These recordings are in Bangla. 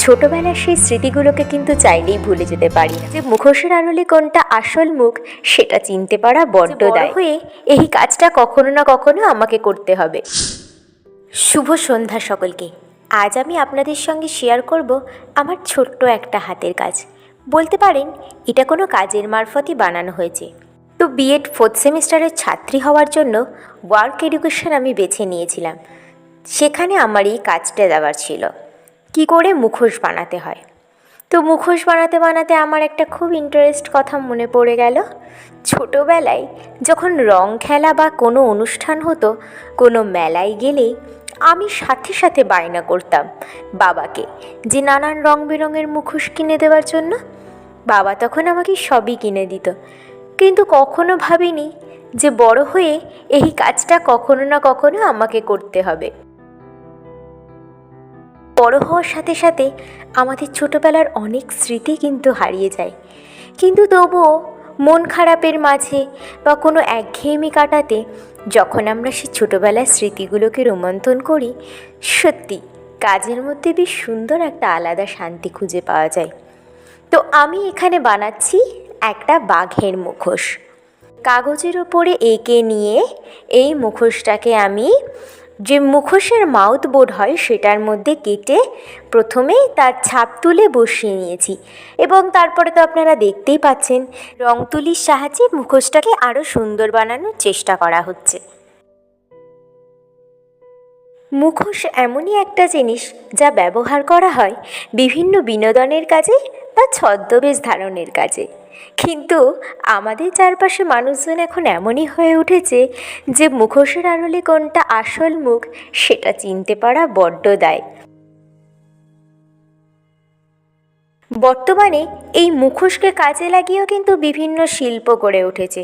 ছোটবেলার সেই স্মৃতিগুলোকে কিন্তু চাইলেই ভুলে যেতে পারি না। যে মুখোশের আড়ালে কোনটা আসল মুখ সেটা চিনতে পারা বড্ড দায়। হয়ে এই কাজটা কখনো না কখনো আমাকে করতে হবে। শুভ সন্ধ্যা সকলকে। আজ আমি আপনাদের সঙ্গে শেয়ার করব আমার ছোট্ট একটা হাতের কাজ। বলতে পারেন এটা কোনো কাজের মারফতই বানানো হয়েছে। তো বিএড 4th সেমিস্টারের ছাত্রী হওয়ার জন্য ওয়ার্ক এডুকেশন আমি বেছে নিয়েছিলাম। সেখানে আমার এই কাজটা দেওয়ার ছিল, কি করে মুখোশ বানাতে হয়। তো মুখোশ বানাতে বানাতে আমার একটা খুব ইন্টারেস্ট কথা মনে পড়ে গেল। ছোটোবেলায় যখন রং খেলা বা কোনো অনুষ্ঠান হতো, কোনো মেলায় গেলেই আমি সাথে সাথে বায়না করতাম বাবাকে যে নানান রং বেরঙের মুখোশ কিনে দেওয়ার জন্য। বাবা তখন আমাকে সবই কিনে দিত, কিন্তু কখনো ভাবিনি যে বড় হয়ে এই কাজটা কখনো না কখনো আমাকে করতে হবে। বড় হওয়ার সাথে সাথে আমাদের ছোটোবেলার অনেক স্মৃতি কিন্তু হারিয়ে যায়, কিন্তু তবুও মন খারাপের মাঝে বা কোনো একঘেয়েমি কাটাতে যখন আমরা সেই ছোটোবেলার স্মৃতিগুলোকে রোমন্থন করি, সত্যি কাজের মধ্যে বেশ সুন্দর একটা আলাদা শান্তি খুঁজে পাওয়া যায়। তো আমি এখানে বানাচ্ছি একটা বাঘের মুখোশ। কাগজের ওপরে এঁকে নিয়ে এই মুখোশটাকে আমি যে মুখোশের মাউথ বোর্ড হয় সেটার মধ্যে কেটে প্রথমেই তার ছাপ তুলে বসিয়ে নিয়েছি, এবং তারপরে তো আপনারা দেখতেই পাচ্ছেন রং তুলির সাহায্যে মুখোশটাকে আরও সুন্দর বানানোর চেষ্টা করা হচ্ছে। মুখোশ এমনই একটা জিনিস যা ব্যবহার করা হয় বিভিন্ন বিনোদনের কাজে বা ছদ্মবেশ ধারণের কাজে, কিন্তু আমাদের চারপাশে মানুষজন এখন এমনই হয়ে উঠেছে যে মুখোশের আড়ালে কোনটা আসল মুখ সেটা চিনতে পারা বড্ড দায়। বর্তমানে এই মুখোশকে কাজে লাগিয়েও কিন্তু বিভিন্ন শিল্প গড়ে উঠেছে।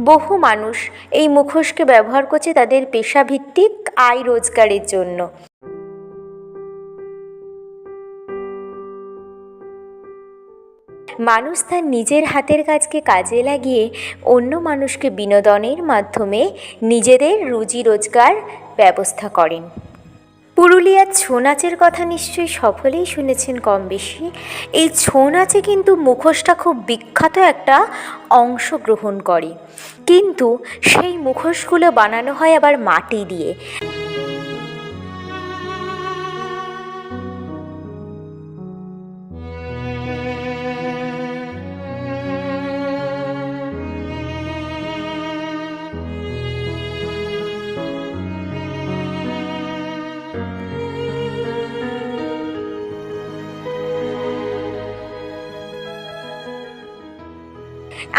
বহু মানুষ এই মুখোশকে ব্যবহার করছে তাদের পেশাভিত্তিক আয় রোজগারের জন্য। মানুষ তার নিজের হাতের কাজকে কাজে লাগিয়ে অন্য মানুষকে বিনোদনের মাধ্যমে নিজেদের রুজি রোজগার ব্যবস্থা করেন। পুরুলিয়ার ছৌ নাচের কথা নিশ্চয়ই সকলেই শুনেছেন কম বেশি। এই ছৌ নাচে কিন্তু মুখোশটা খুব বিখ্যাত একটা অংশ গ্রহণ করে, কিন্তু সেই মুখোশগুলো বানানো হয় আবার মাটি দিয়ে।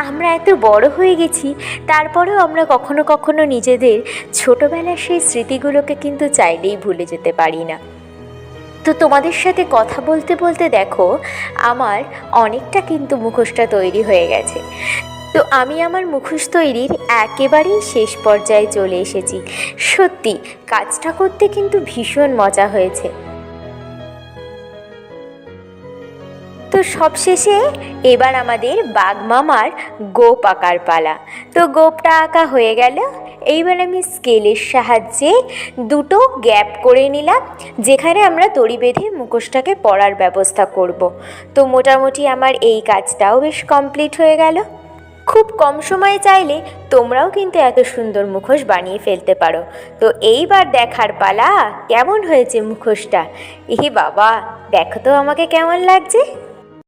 আমরা এত বড় হয়ে গেছি, তারপরেও আমরা কখনো কখনো নিজেদের ছোটোবেলার সেই স্মৃতিগুলোকে কিন্তু চাইলেই ভুলে যেতে পারি না। তো তোমাদের সাথে কথা বলতে বলতে দেখো আমার অনেকটা কিন্তু মুখোশটা তৈরি হয়ে গেছে। তো আমি আমার মুখোশ তৈরির একেবারেই শেষ পর্যায়ে চলে এসেছি। সত্যি কাজটা করতে কিন্তু ভীষণ মজা হয়েছে। তো সবশেষে এবার আমাদের বাঘ মামার গোপ আঁকার পালা। তো গোপটা আঁকা হয়ে গেল। এইবার আমি স্কেলের সাহায্যে দুটো গ্যাপ করে নিলাম, যেখানে আমরা দড়ি বেঁধে মুখোশটাকে পরার ব্যবস্থা করব। তো মোটামুটি আমার এই কাজটাও বেশ কমপ্লিট হয়ে গেল। খুব কম সময়ে চাইলে তোমরাও কিন্তু এত সুন্দর মুখোশ বানিয়ে ফেলতে পারো। তো এইবার দেখার পালা কেমন হয়েছে মুখোশটা। বাবা দেখো তো আমাকে কেমন লাগছে।